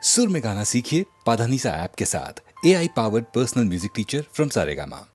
सुर में गाना सीखिए पाधानीसा ऐप के साथ AI powered personal music teacher from Saregama.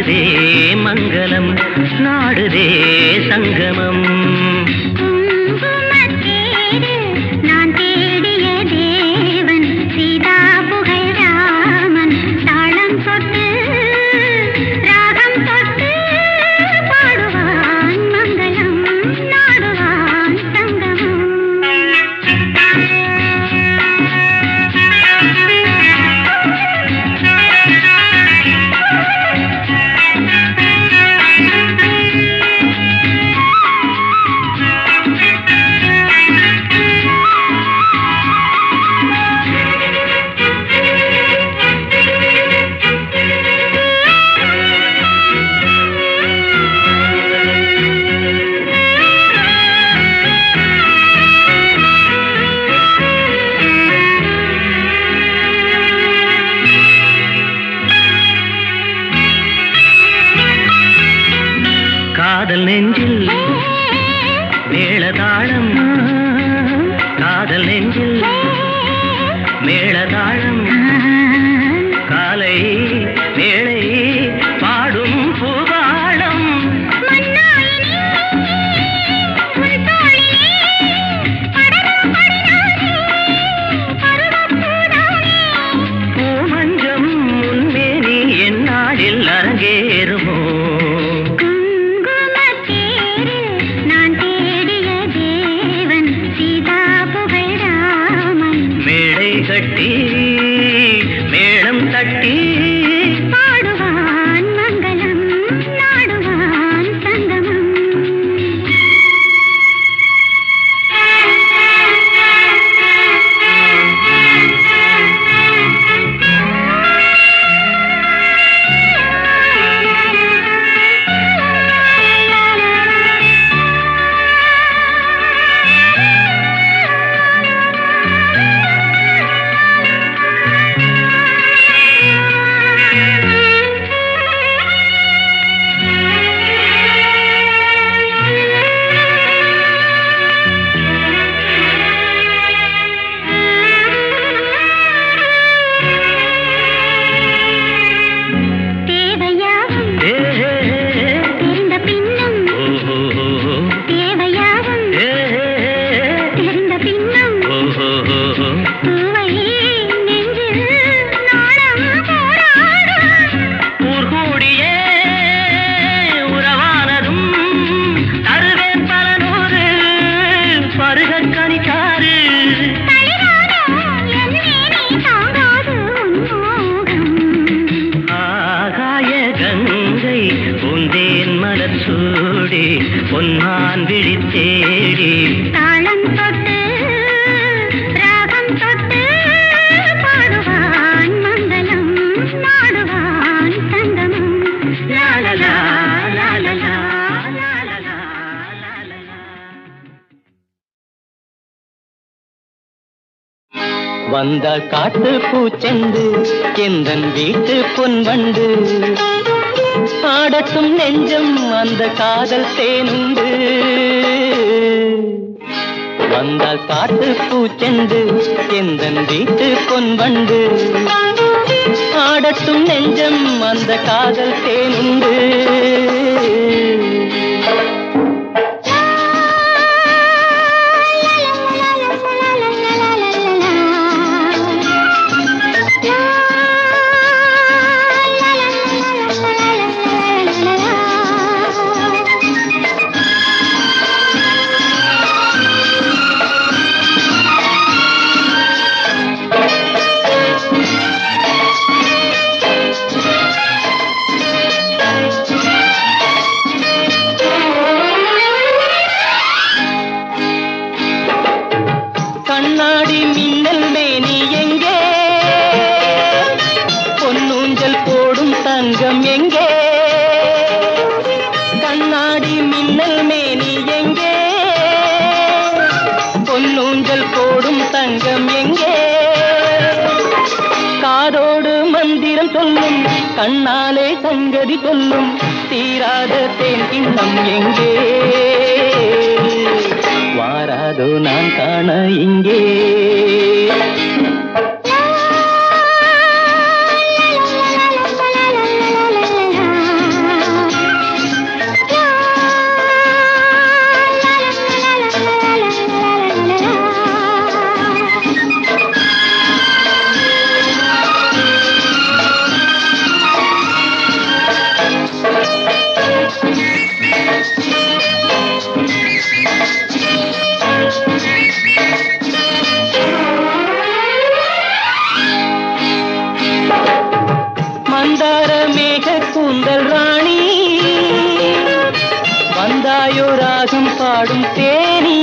பாடுதே மங்களம் நாடுதே சங்கமம். நான் தேடிய தேவன் சீதா புகழ் ராமன் தாளம் தொட்டு ராகம் தொட்டு பாடுவான் மங்களம் நாடுவான் சங்கமம். காதல் நெஞ்சில் மேளதாளம் காதல் நெஞ்சில் மேளதாளம் காலை வேளை பாடும் பூபாளம். பூமஞ்சம் முன்மேனி என்னாளில் அரங்கேறுமோ கட்டி மேளம் தட்டி பாடுவான் மங்களம் நாடுவான் சங்கமம். பொன்னான் விழித்தேடி தாளம் தொட்டு ராகம் தொட்டு பாடுவான் மங்களம் நாடுவான் சங்கமம். லாலலா லாலலா லாலலா லாலலா. வந்த காட்டு பூச்செண்டு எந்தன் வீட்டு பொன்வண்டு ஆடட்டும் நெஞ்சம் அந்த காதல் தேனுண்டு. வந்த காட்டு பூச்செண்டு எந்தன் வீட்டு பொன்வண்டு ஆடட்டும் நெஞ்சம் அந்த காதல் தேனுண்டு. கண்ணாடி மின்னல் மேனி எங்கே பொன்னூஞ்சல் போடும் தங்கம் எங்கே கண்ணாடி மின்னல் மேனி எங்கே பொன்னூஞ்சல் போடும் தங்கம் எங்கே காதோடு மந்திரம் சொல்லும் கண்ணாலே சங்கதி சொல்லும் தீராத தேன் கிண்ணம் எங்கே வாராதோ நான் காண இங்கே கூந்தல் ராணி வந்தாயோ ராகம் பாடும் தேனி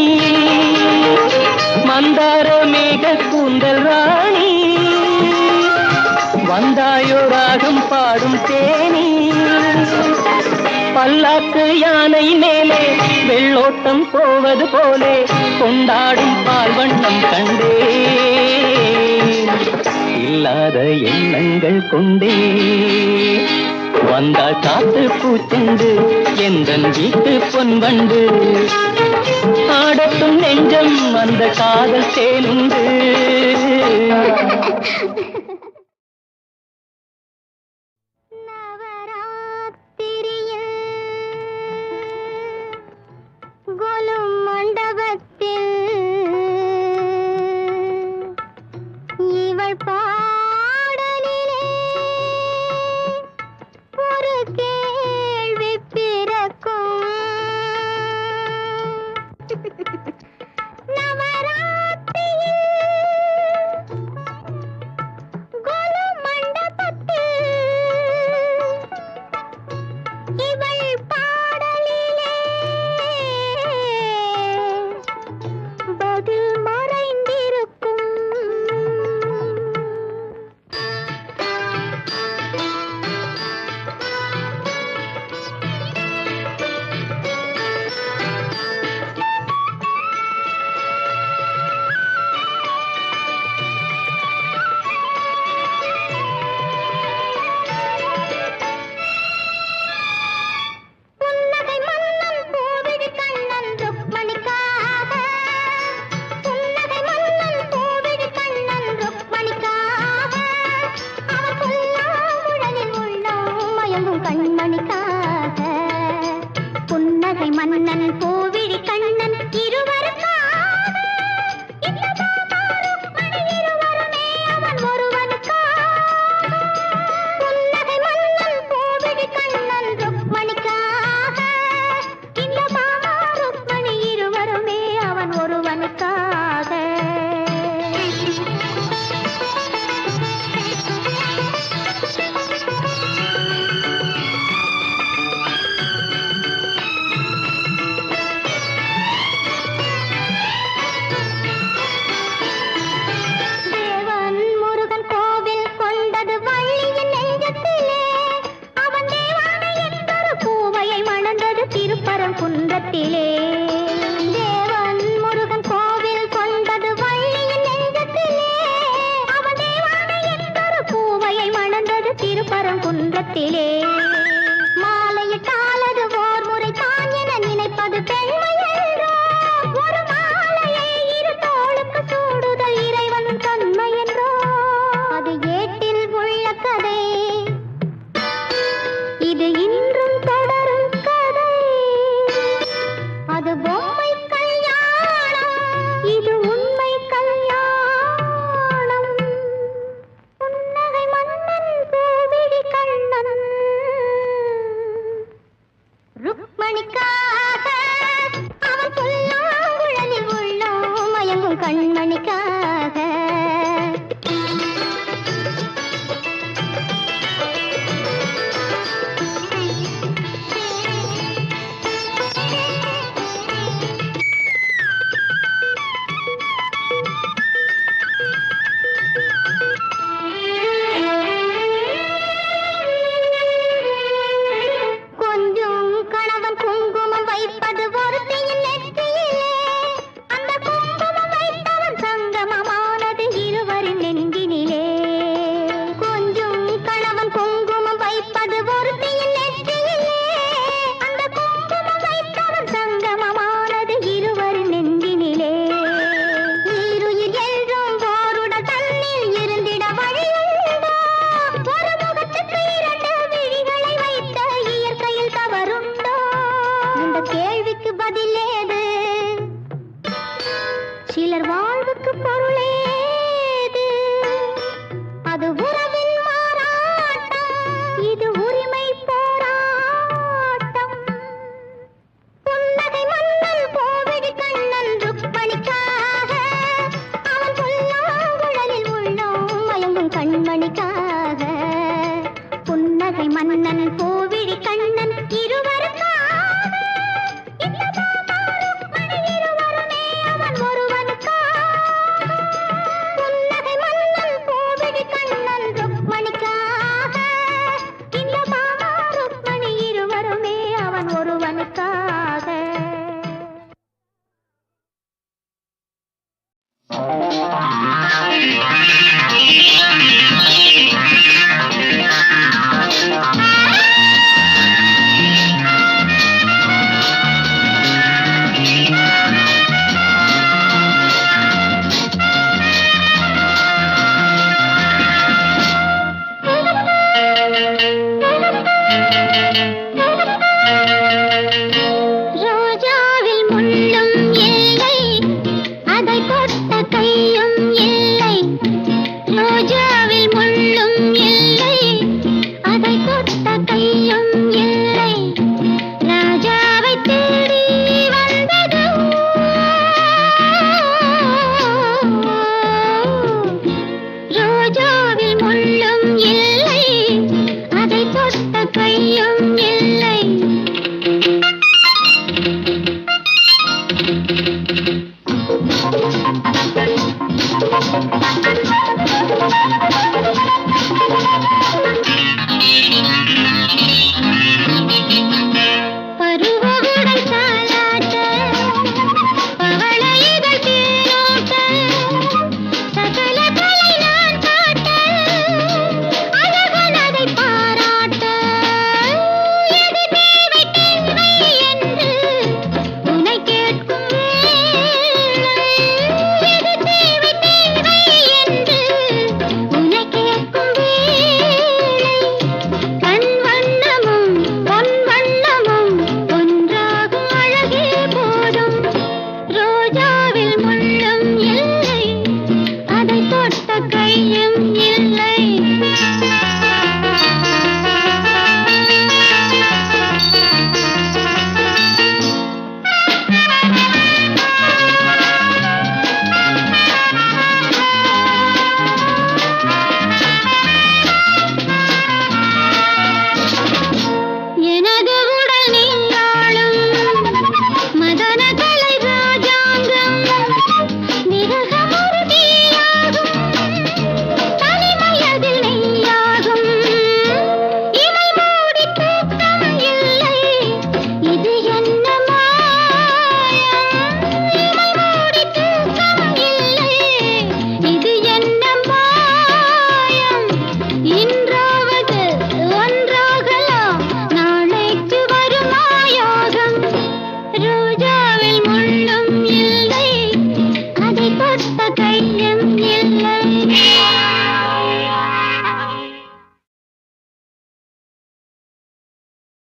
மந்தார மேக கூந்தல் ராணி வந்தாயோ ராகம் பாடும் தேனி பல்லாக்கு யானை மேலே வெள்ளோட்டம் போவது போலே கொண்டாடும் பால் வண்ணம் கண்டே இல்லாத எண்ணங்கள் கொண்டே வந்தால் காத்து பூச்செண்டு எந்தன் வீட்டு பொன்வண்டு ஆடட்டும் நெஞ்சம் அந்த காதல் தேனுண்டு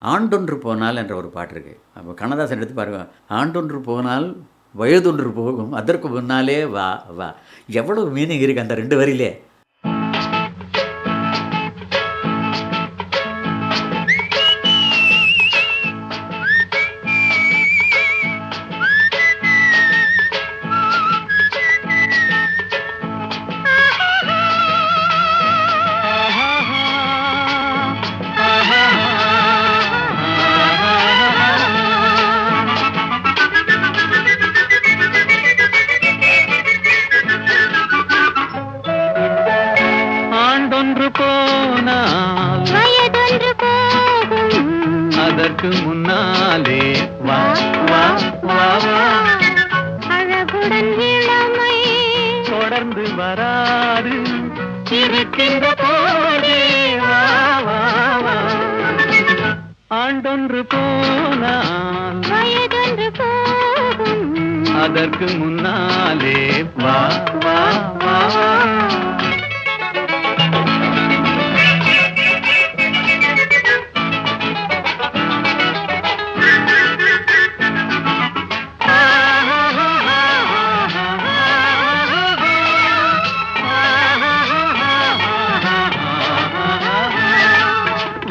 ஆண்டொன்று போனால் என்ற ஒரு பாட்டு இருக்குது. அப்போ கண்ணதாசன் எடுத்து பாருங்க. ஆண்டொன்று போனால் வயதொன்று போகும் அதற்கு முன்னாலே வா வா. எவ்வளவு மீனிங் இருக்குது அந்த 2 வரியிலே. ஆண்டொன்று போனால் வயதொன்று போகும் அதற்கு முன்னாலே வா வா வா வா. அழகுடன் இளமை தொடர்ந்து வராது இருக்கின்ற போதே வா வா வா. ஆண்டொன்று போனால் வயதொன்று போகும் அதற்கு முன்னாலே வா வா வா வா.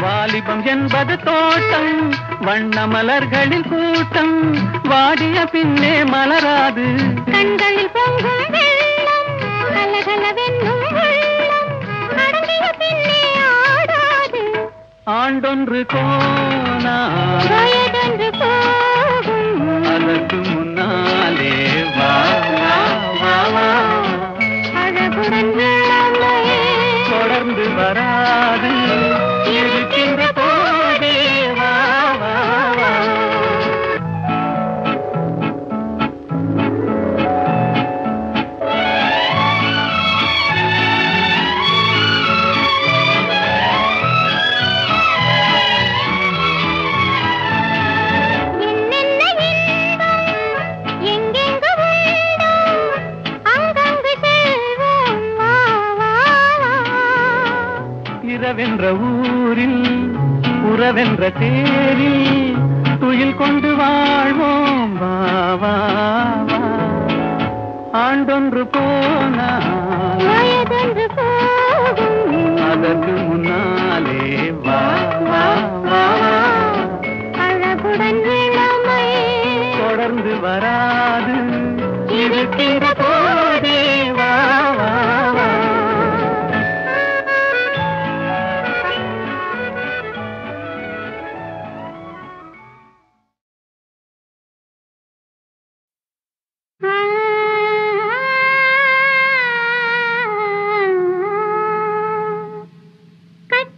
வாலிபம் என்பது தோட்டம், வண்ண மலர்களின் கூட்டம், வாடிய பின்னே மலராது. கண்களில் பொங்கும் வெள்ளம் கலகலவென்னும் உள்ளம் அடங்கிய பின்னே ஆடாது. ஆண்டொன்று போனால் வயதொன்று போகும் அதற்கு முன்னாலே வா வா வா வா. அழகுடன் இளமை தொடர்ந்து வராது இருக்கின்ற போதே வா வா வா. என்னென்ன இன்பம் எங்கெங்கு உண்டோ அங்கங்கு செல்வோம் வா வா வா. இரவென்ற ஊரில் உறவென்ற தேரில் துயில் கொண்டு வாழ்வோம் வா வா வா. ஆண்டொன்று போனால் வயதொன்று போகும் அதற்கு முன்னாலே வா வா வா வா. அழகுடன் இளமை தொடர்ந்து வராது இருக்கின்ற போதே வா வா வா. கட்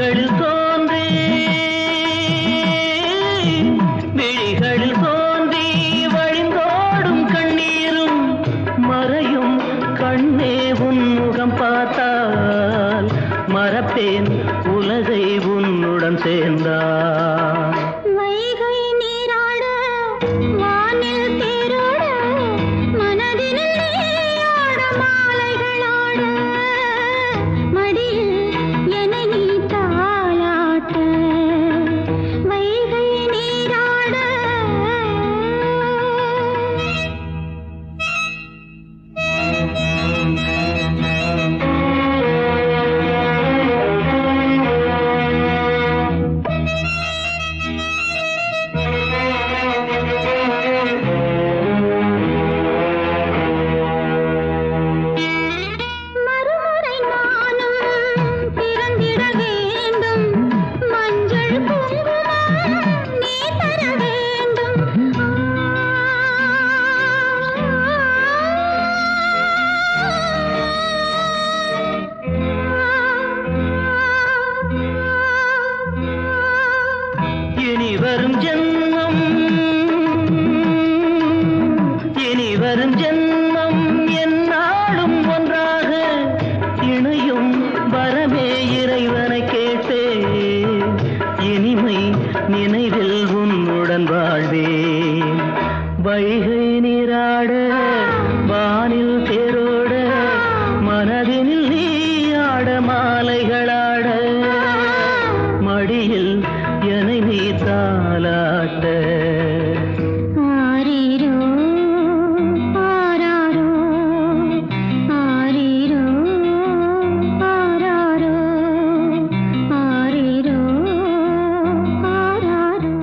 விழிகளில் தோன்றி விழிகளில் தோன்றி வழிந்தோடும் கண்ணீரும் மறையும் கண்ணே உன் முகம் பார்த்தால் மறப்பேன் உலகை உன்னுடன் சேர்ந்தால் வைகை நீராட வானில் தேரோட மனதினில் நீயாட மாலைகளாட மடியில் என்னை நீ தாலாட்ட வைகை நீராட மறுமுறை நானும் பிறந்திட வேண்டும் மஞ்சள் குங்குமம் நீ தர வேண்டும் இனி வரும் ஜென்மம் இனி வரும் ஜென்மம் என்னாலும் ஒன்றாக இணையும் வரமே இறைவனை கேட்டே இனிமை நினைவில் உன்னுடன் வாழ்வேன் வைகை நீராட வானில் தேரோட மனதினில் நீயாட மாலைகளாட மடியில் என்னை நீ தாலாட்ட ஆரீரோ ஆராரோ ஆரீரோ ஆராரோ ஆரீரோ ஆராரோ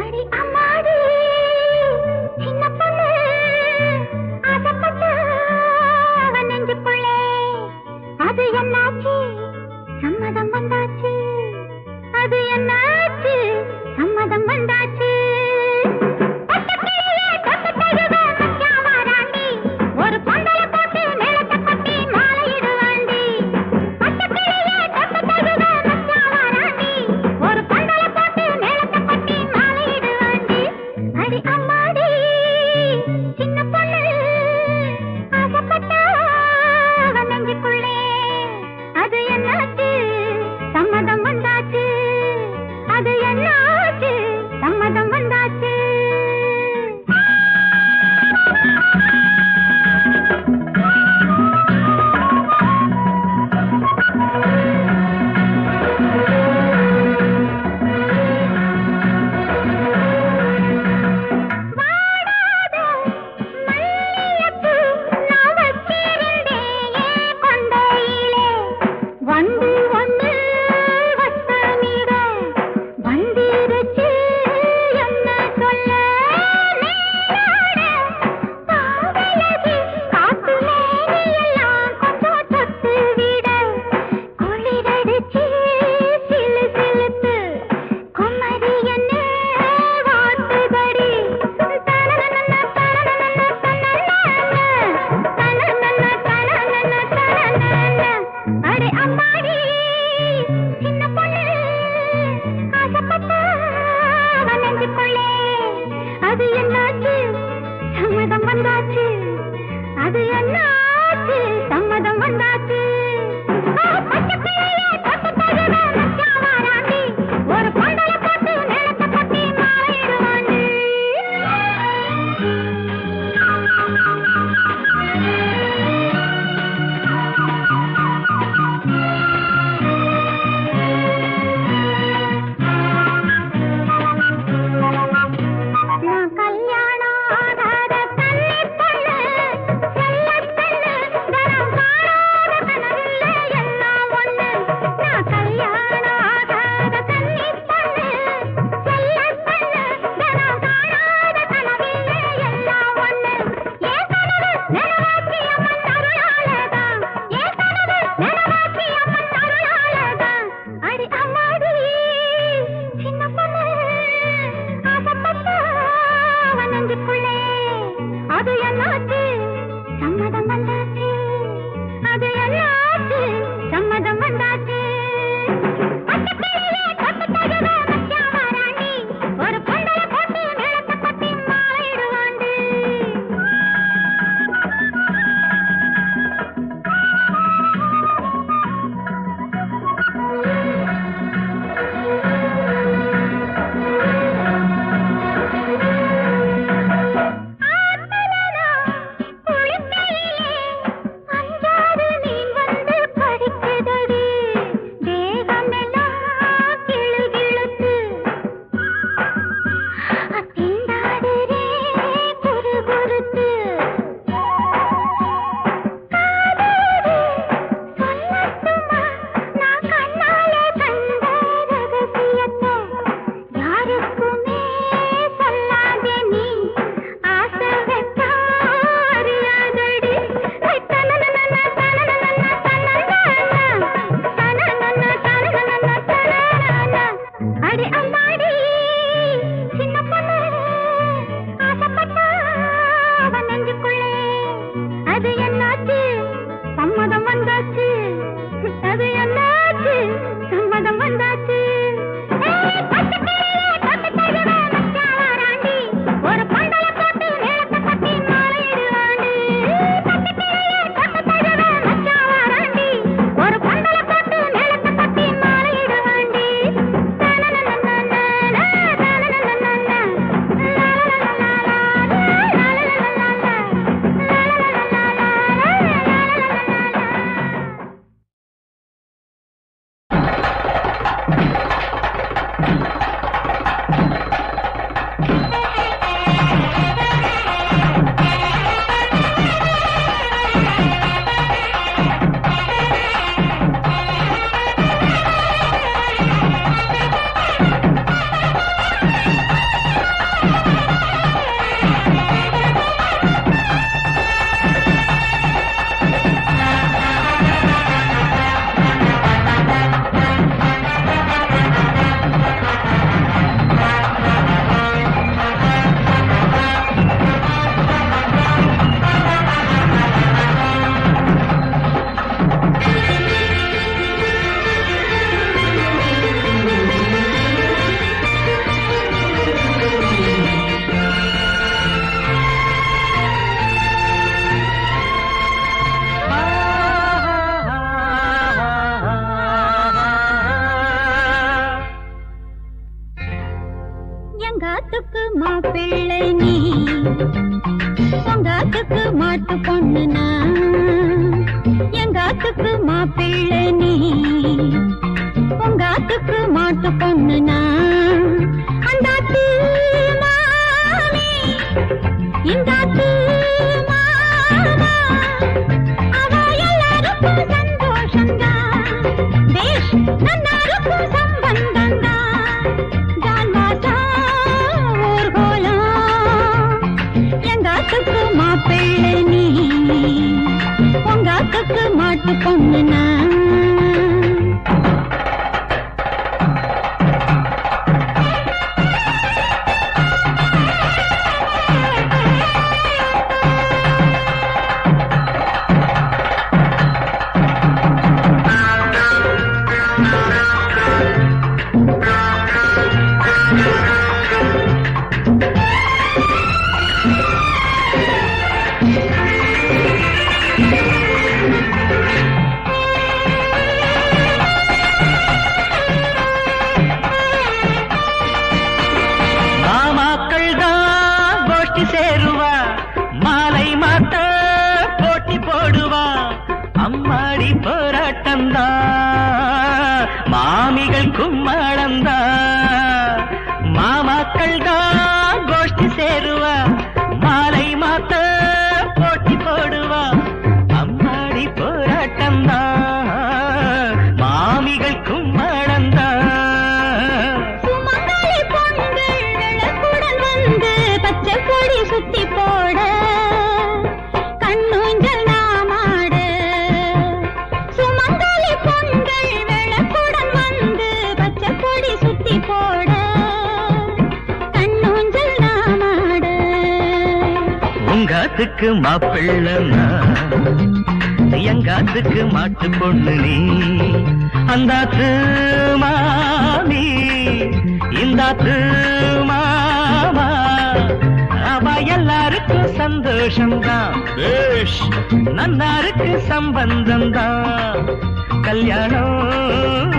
அடி அம்மாடி சின்ன பொண்ணு ஆசைப்பட்டு அவன் நெஞ்சுக்குள்ளே அது என்னாச்சு சம்மதம் வந்தாச்சு அது என்னாச்சு சம்மதம் வந்தாச்சு பட்டுக்கிளியே தொட்டு தழுவ மச்சான் வாராண்டி. ஒரு பொந்தலை போட்டு மேளத்தை கொட்டி மாலையிடுவாண்டி. பட்டுக்கிளியே தொட்டு தழுவ மச்சான் வாராண்டி. ஒரு பொந்தலை போட்டு மேளத்தை கொட்டி மாலையிடுவாண்டி. அடி அம்மாடி சின்ன பொண்ணு ஆசைப்பட்டா அவன் நெஞ்சுக்குள்ளே அது என்னாச்சு சம்மதம் வந்தாச்சு மாப்பிள்ளை நீ உங்காத்துக்கு மாட்டு பொண்ணுனா எங்காத்துக்கு மாப்பிள்ளை நீ உங்காத்துக்கு மாட்டு பொண்ணுனா அந்தாத்து மாமி இந்தாத்து மாமா அவ எல்லாருக்கும் சந்தோஷம்தான் பேஷ் நன்னாருக்கும் சம்பந்தம்தான் ஜான்வாசா ஊர்கோலம் எங்காத்துக்கு மாப்பிள்ளை நீ உங்காத்துக்கு மாட்டு பொண்ணுனா மாமிகள் கும்மாளந்தா மாமாக்கள் தான் கோஷ்டி சேருவா மாலை மாத்த போட்டி போடுவா அம்மாடி போராட்டந்தா மாமிகள் கும்மாளந்தா சுமங்கலி பொண்கள் விளக்குடன் வந்து பச்சை கொடி சுத்தி போட கண்ணூஞ்சல் நாமாட சுமங்கலி பொண்கள் விளக்குடன் வந்து பச்சை கொடி சுத்தி போட கண்ணூஞ்சல் நாமாட உங்காத்துக்கு மாப்பிள்ளனா எங்காத்துக்கு மாட்டு பொண்ணு நீ அந்தாத்து மாமி இந்தாத்து மாமா அவ எல்லாருக்கும் சந்தோஷம்தான் பேஷ் நன்னாருக்கு சம்பந்தம்தான் கல்யாணம்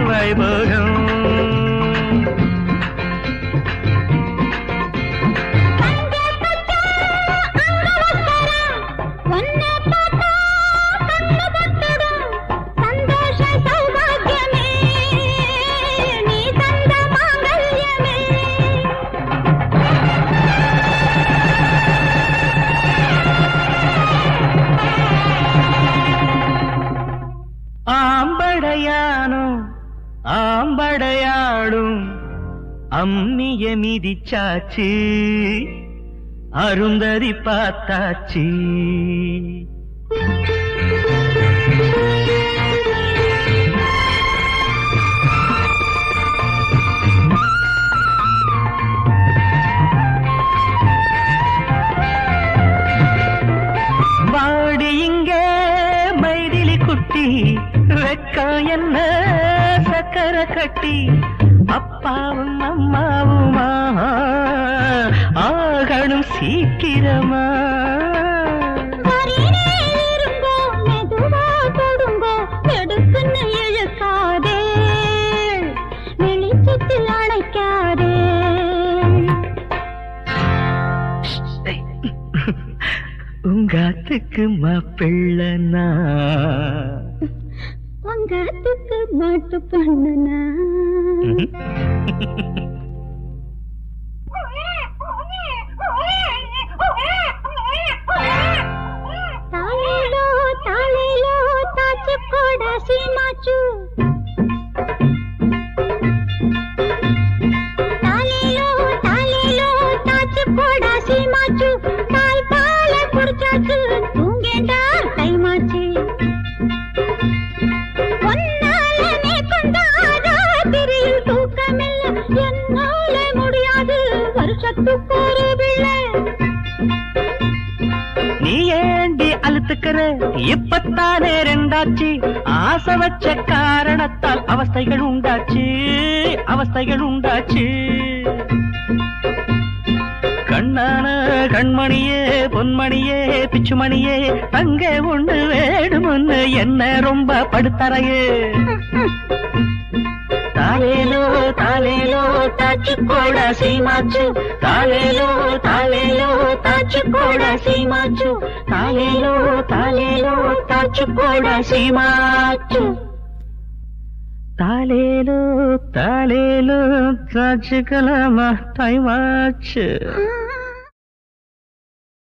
வைபோகம் ஒன்ன பார்த்தா கண்ணு பட்டுடும் சந்தோஷ சௌபாகியமே நீ தந்த மாங்கல்யமே ஆம்படையானும் ஆம்படையாடும் அம்மிய மிதிச்சாச்சு அருந்ததி பார்த்தாச்சு வாடி இங்கே மைதிலி குட்டி வெக்கம் என்ன சக்கரை கட்டி அப்பாவும் அம்மாவுமா ஆகணும் சீக்கிரமா இருங்கோ மெதுவா கொடுங்கோ எடுக்குன்னு இழுக்காதே வெளிச்சத்தில் அணைக்காதே உங்காத்துக்கு மாப்பிள்ளனா உங்காத்துக்கு மாட்டு பொண்ணுனா தாலேலோ தாலேலோ தாச்சு போட சீமாச்சு தாலேலோ தாலேலோ தாச்சு போட சீமாச்சு தாய் பால குடிச்சாச்சு தூங்கேண்டா டைமாச்சு ஒன்னாலே கொண்டாராத்திரியில் தூக்கமில்லை என்னாலே முடியாது வருஷத்துக்கு ஒரு பிள்ளை நீ ஏண்டி அழுத்துக்கிற இப்பத்தானே ரெண்டாச்சு ஆசை வச்ச காரணத்தால் அவஸ்தைகள் உண்டாச்சு அவஸ்தைகள் உண்டாச்சு கண்ணான கண்மணியே பொன்மணியே பிச்சுமணியே தங்க ஒண்ணு வேணும்னு என்ன ரொம்ப படுத்தறையே தாலேலோ தாலேலோ தாச்சு தாச்சுக்கோட சீமாச்சு தாலேலோ தாலேலோ தாச்சுக்கோட சீமாச்சு தாலேலோ தாலேலோ தாச்சுக்கோட சீமாச்சு தாலேலோ தாலேலோ தாச்சுக்கலாமா டைம் ஆச்சு